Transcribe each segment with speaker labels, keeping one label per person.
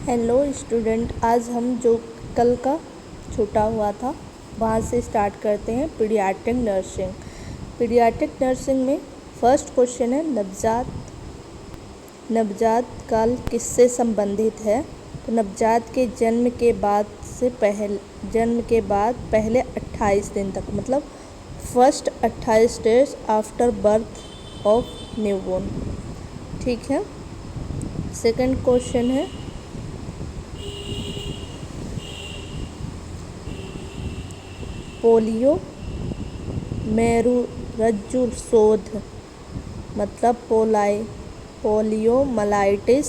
Speaker 1: Hello student, आज हम जो कल का छूटा हुआ था वहाँ से स्टार्ट करते हैं। पीडियाट्रिक नर्सिंग में फर्स्ट क्वेश्चन है नवजात काल किससे संबंधित है। तो नवजात के जन्म के बाद पहले 28 दिन तक, मतलब first 28 days after birth of newborn. ठीक है। सेकंड क्वेश्चन है पोलियो मेरुरज्जु शोध, मतलब पोलियोमाइलाइटिस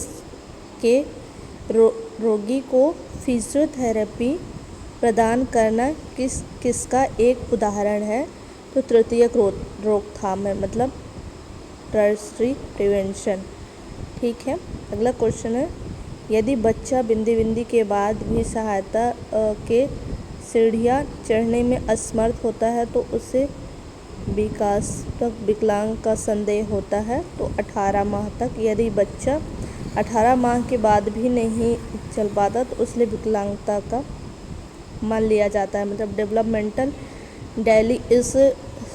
Speaker 1: के रोगी को फिजियोथेरेपी प्रदान करना किसका एक उदाहरण है। तो तृतीयक रोकथाम है, मतलब टर्शरी प्रिवेंशन। ठीक है। अगला क्वेश्चन है यदि बच्चा बिंदी के बाद भी सहायता के सीढ़ियाँ चढ़ने में असमर्थ होता है तो उसे विकलांग का संदेह होता है। तो 18 माह तक, यदि बच्चा 18 माह के बाद भी नहीं चल पाता तो उससे विकलांगता का मान लिया जाता है। मतलब developmental delay is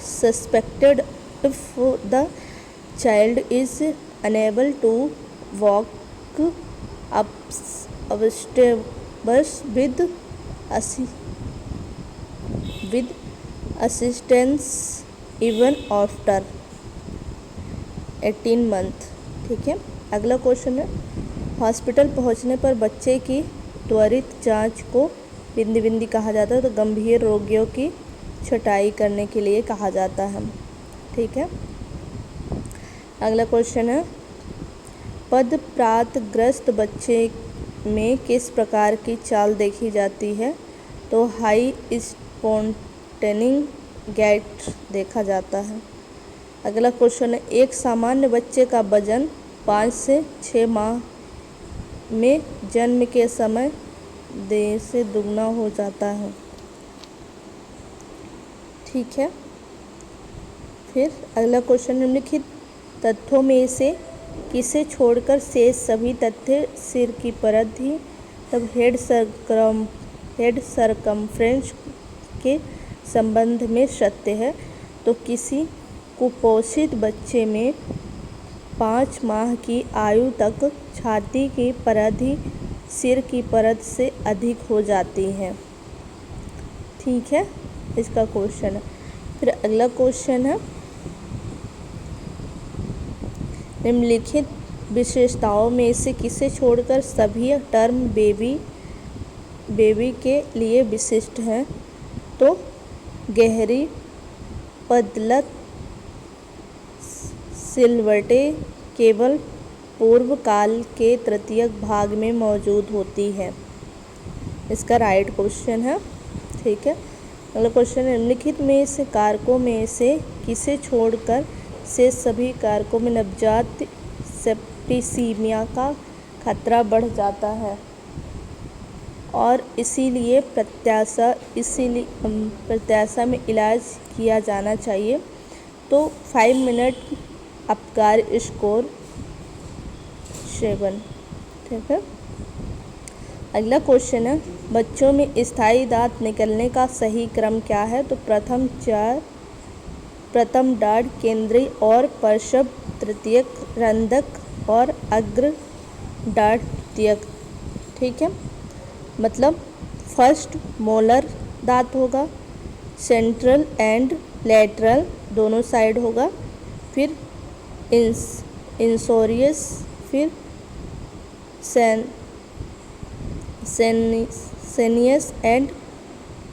Speaker 1: suspected if the child is unable to walk upstairs with assistance even after 18 month। ठीक है। अगला क्वेश्चन है हॉस्पिटल पहुंचने पर बच्चे की त्वरित जांच को बिंदी कहा जाता है। तो गंभीर रोगियों की छटाई करने के लिए कहा जाता है। ठीक है। अगला क्वेश्चन है पदप्रांतग्रस्त बच्चे में किस प्रकार की चाल देखी जाती है। तो हाई स्पॉन्टेनिंग गैट देखा जाता है। अगला क्वेश्चन है एक सामान्य बच्चे का वजन 5 से 6 माह में जन्म के समय से दुगना हो जाता है। ठीक है। फिर अगला क्वेश्चन निम्नलिखित तथ्यों में से किसे छोड़कर शेष सभी तथ्य सिर की परत ही तब हेड सरकमफ्रेंस के संबंध में सत्य है। तो किसी कुपोषित बच्चे में 5 माह की आयु तक छाती की परत ही सिर की परत से अधिक हो जाती है। ठीक है, इसका क्वेश्चन है। फिर अगला क्वेश्चन है निम्नलिखित विशेषताओं में से किसे छोड़कर सभी टर्म बेबी के लिए विशिष्ट हैं। तो गहरी पदलत सिलवटें केवल पूर्व काल के तृतीयक भाग में मौजूद होती है। इसका राइट क्वेश्चन है। ठीक है। अगला क्वेश्चन है निम्नलिखित में से कारकों में से किसे छोड़कर से सभी कारकों में नवजात सेप्टिसीमिया का खतरा बढ़ जाता है और इसीलिए प्रत्याशा में इलाज किया जाना चाहिए। तो 5 मिनट अपकार स्कोर 7। ठीक है। अगला क्वेश्चन है बच्चों में स्थायी दांत निकलने का सही क्रम क्या है। तो प्रथम दाढ़, केंद्रीय और पार्श्व तृतीयक, रंध्रक और अग्र दाढ़ तृतीयक। ठीक है। मतलब फर्स्ट मोलर दांत होगा, सेंट्रल एंड लेटरल दोनों साइड होगा, फिर इंसोरियस, फिर सेनियस एंड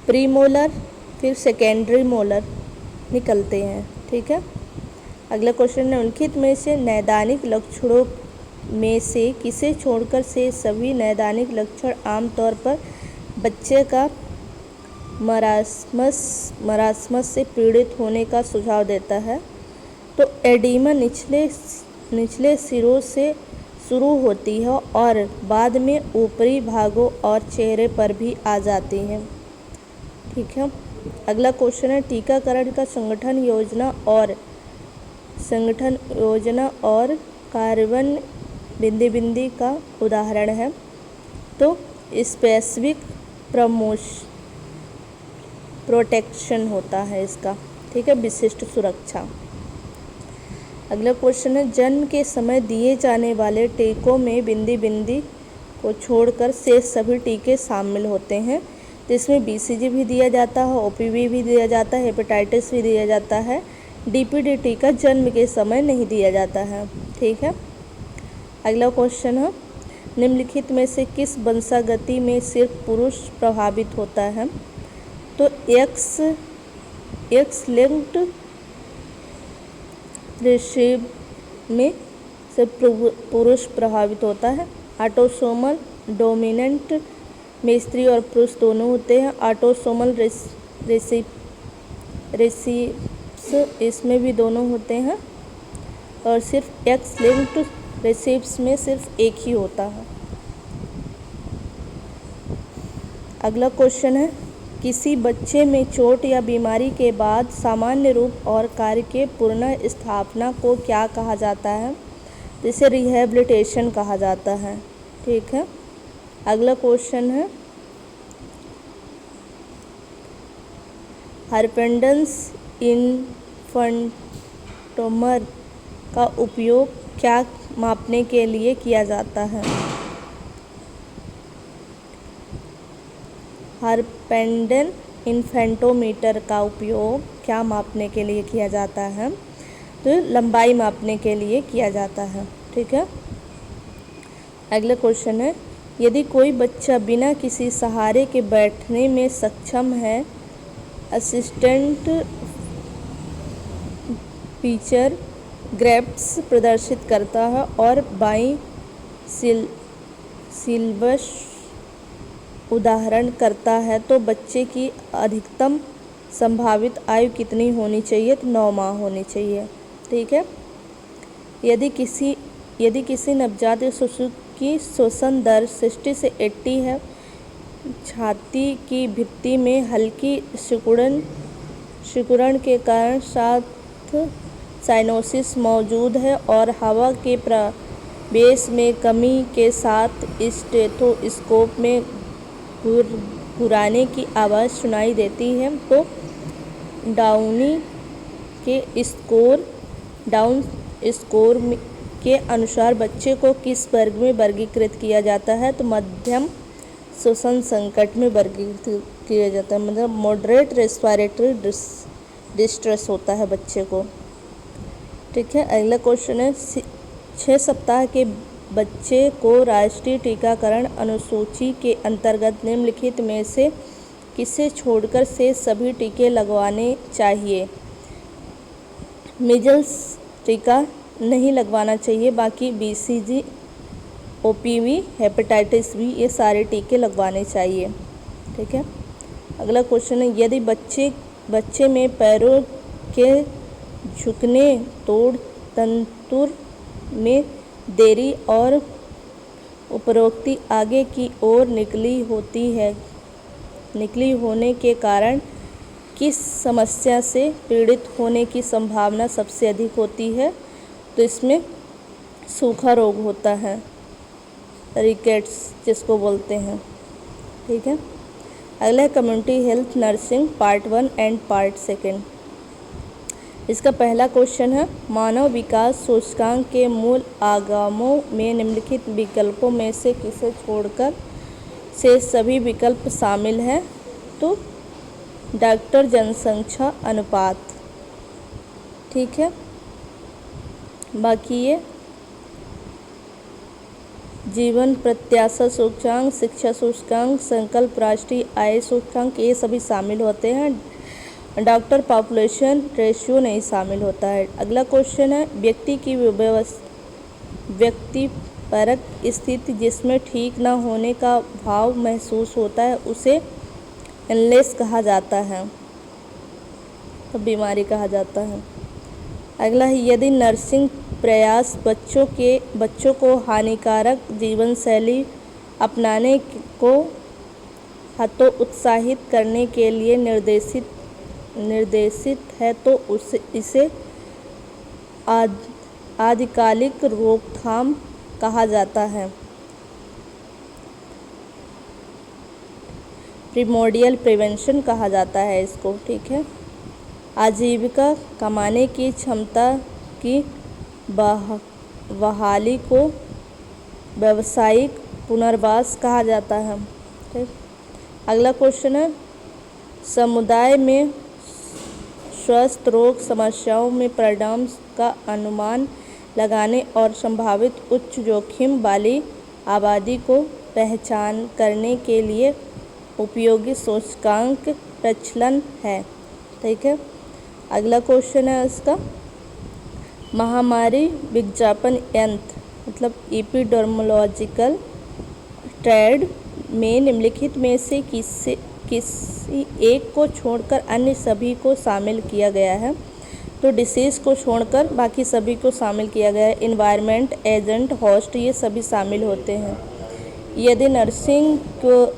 Speaker 1: प्रीमोलर, फिर सेकेंडरी मोलर निकलते हैं। ठीक है। अगला क्वेश्चन है निम्नलिखित में से नैदानिक लक्षणों में से किसे छोड़कर से सभी नैदानिक लक्षण आमतौर पर बच्चे का मरासमस से पीड़ित होने का सुझाव देता है। तो एडिमा निचले सिरों से शुरू होती है और बाद में ऊपरी भागों और चेहरे पर भी आ जाती है। ठीक है। अगला क्वेश्चन है टीकाकरण का संगठन योजना और कार्यान्वयन बिंदी का उदाहरण है। तो स्पेसिफिक प्रोटेक्शन होता है इसका, ठीक है, विशिष्ट सुरक्षा। अगला क्वेश्चन है, जन्म के समय दिए जाने वाले टीकों में बिंदी बिंदी को छोड़कर शेष सभी टीके शामिल होते हैं। तो इसमें BCG भी दिया जाता है, OPV भी दिया जाता है, हेपेटाइटिस भी दिया जाता है। DPD टीका जन्म के समय नहीं दिया जाता है, ठीक है। अगला क्वेश्चन है, निम्नलिखित में से किस वंशागति में सिर्फ पुरुष प्रभावित होता है? तो एक्स लिंक्ड रिसेसिव में सिर्फ पुरुष प्रभावित होता है। ऑटोसोमल डोमिनेंट में स्त्री और पुरुष दोनों होते हैं। ऑटोसोमल रिसेसिव्स इसमें भी दोनों होते हैं। और सिर्फ एक्स लिंक्ड रिसेसिव्स में सिर्फ एक ही होता है। अगला क्वेश्चन है, किसी बच्चे में चोट या बीमारी के बाद सामान्य रूप और कार्य के पुनः स्थापना को क्या कहा जाता है? जिसे रिहैबिलिटेशन कहा जाता है, ठीक है। अगला क्वेश्चन है, हर्पेंडन्स इन्फंटोमर का उपयोग क्या मापने के लिए किया जाता है? हर्पेंडन इन्फेंटोमीटर का उपयोग क्या मापने के लिए किया जाता है? तो लंबाई मापने के लिए किया जाता है, ठीक है। अगला क्वेश्चन है, यदि कोई बच्चा बिना किसी सहारे के बैठने में सक्षम है, असिस्टेंट फीचर ग्रैप्स प्रदर्शित करता है और बाई सिल्वस उदाहरण करता है, तो बच्चे की अधिकतम संभावित आयु कितनी होनी चाहिए? तो 9 माह होनी चाहिए, ठीक है। यदि किसी नवजात शिशु की श्वसन दर 60 से 80 है, छाती की भित्ति में हल्की सिकुड़न के कारण साथ साइनोसिस मौजूद है और हवा के प्रवेश में कमी के साथ स्टेथोस्कोप में घुराने की आवाज़ सुनाई देती है, तो डाउन स्कोर के अनुसार बच्चे को किस वर्ग में वर्गीकृत किया जाता है? तो मध्यम श्वसन संकट में वर्गीकृत किया जाता है, मतलब मॉडरेट रेस्पिरेटरी डिस्ट्रेस होता है बच्चे को, ठीक है। अगला क्वेश्चन है, 6 सप्ताह के बच्चे को राष्ट्रीय टीकाकरण अनुसूची के अंतर्गत निम्नलिखित में से किसे छोड़कर से सभी टीके लगवाने चाहिए? मीजल्स टीका नहीं लगवाना चाहिए, बाकी BCG, OPV, हेपेटाइटिस B ये सारे टीके लगवाने चाहिए, ठीक है। अगला क्वेश्चन है, यदि बच्चे में पैरों के झुकने, तोड़ तंतुर में देरी और उपरोक्ति आगे की ओर निकली होने के कारण किस समस्या से पीड़ित होने की संभावना सबसे अधिक होती है? तो इसमें सूखा रोग होता है, रिकेट्स जिसको बोलते हैं, ठीक है। अगला है community health nursing part 1 and part 2। इसका पहला क्वेश्चन है, मानव विकास सूचकांक के मूल आगमों में निम्नलिखित विकल्पों में से किसे छोड़कर से सभी विकल्प शामिल हैं? तो डॉक्टर जनसंख्या अनुपात, ठीक है। बाकी ये जीवन प्रत्याशा सूचकांक, शिक्षा सूचकांक, संकल्प राष्ट्रीय आय सूचकांक ये सभी शामिल होते हैं। डॉक्टर पॉपुलेशन रेशियो नहीं शामिल होता है। अगला क्वेश्चन है, व्यक्ति की व्यक्तिपरक स्थिति जिसमें ठीक न होने का भाव महसूस होता है उसे इलनेस कहा जाता है, तो बीमारी कहा जाता है। अगला है, यदि नर्सिंग प्रयास बच्चों को हानिकारक जीवन शैली अपनाने को हतोत्साहित करने के लिए निर्देशित है, तो इसे आदिकालिक रोकथाम कहा जाता है। प्रिमोडियल प्रिवेंशन कहा जाता है इसको, ठीक है। आजीविका कमाने की क्षमता की बहाली को व्यावसायिक पुनर्वास कहा जाता है, ठीक। अगला क्वेश्चन है, समुदाय में स्वस्थ रोग समस्याओं में परिणाम का अनुमान लगाने और संभावित उच्च जोखिम वाली आबादी को पहचान करने के लिए उपयोगी सूचकांक प्रचलन है, ठीक है। अगला क्वेश्चन है इसका, महामारी विज्ञापन यंत्र मतलब एपिडेमियोलॉजिकल ट्रेड में निम्नलिखित में से किसी एक को छोड़कर अन्य सभी को शामिल किया गया है। तो डिसीज़ को छोड़कर बाकी सभी को शामिल किया गया है। इन्वायरमेंट, एजेंट, होस्ट ये सभी शामिल होते हैं। यदि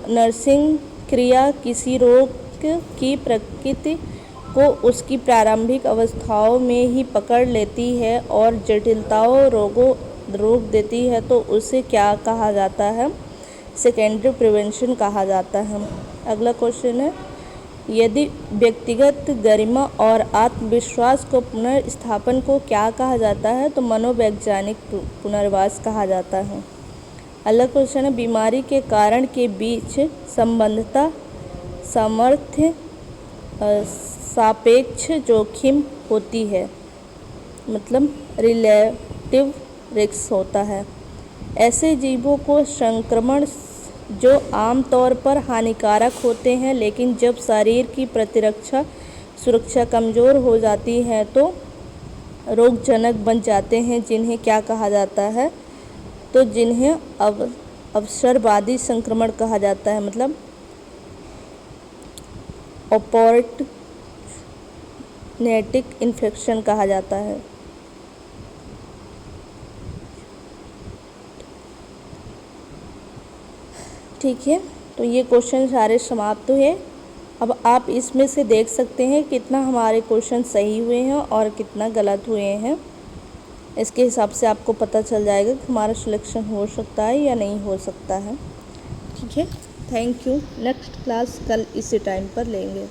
Speaker 1: नर्सिंग क्रिया किसी रोग की प्रकृति को उसकी प्रारंभिक अवस्थाओं में ही पकड़ लेती है और जटिलताओं रोक देती है तो उसे क्या कहा जाता है? सेकेंडरी प्रिवेंशन कहा जाता है। अगला क्वेश्चन है, यदि व्यक्तिगत गरिमा और आत्मविश्वास को पुनर्स्थापन को क्या कहा जाता है? तो मनोवैज्ञानिक पुनर्वास कहा जाता है। अगला क्वेश्चन है, बीमारी के कारण के बीच संबंधता सामर्थ्य सापेक्ष जोखिम होती है, मतलब रिलेटिव रिस्क होता है। ऐसे जीवों को संक्रमण जो आमतौर पर हानिकारक होते हैं लेकिन जब शरीर की प्रतिरक्षा सुरक्षा कमज़ोर हो जाती है तो रोगजनक बन जाते हैं, जिन्हें क्या कहा जाता है? तो जिन्हें अवसरवादी संक्रमण कहा जाता है, मतलब ऑपॉर्चुनिस्टिक इन्फेक्शन कहा जाता है। ठीक है, तो ये क्वेश्चन सारे समाप्त हुए। अब आप इसमें से देख सकते हैं कितना हमारे क्वेश्चन सही हुए हैं और कितना गलत हुए हैं। इसके हिसाब से आपको पता चल जाएगा कि हमारा सिलेक्शन हो सकता है या नहीं हो सकता है। ठीक है, थैंक यू। नेक्स्ट क्लास कल इसी टाइम पर लेंगे।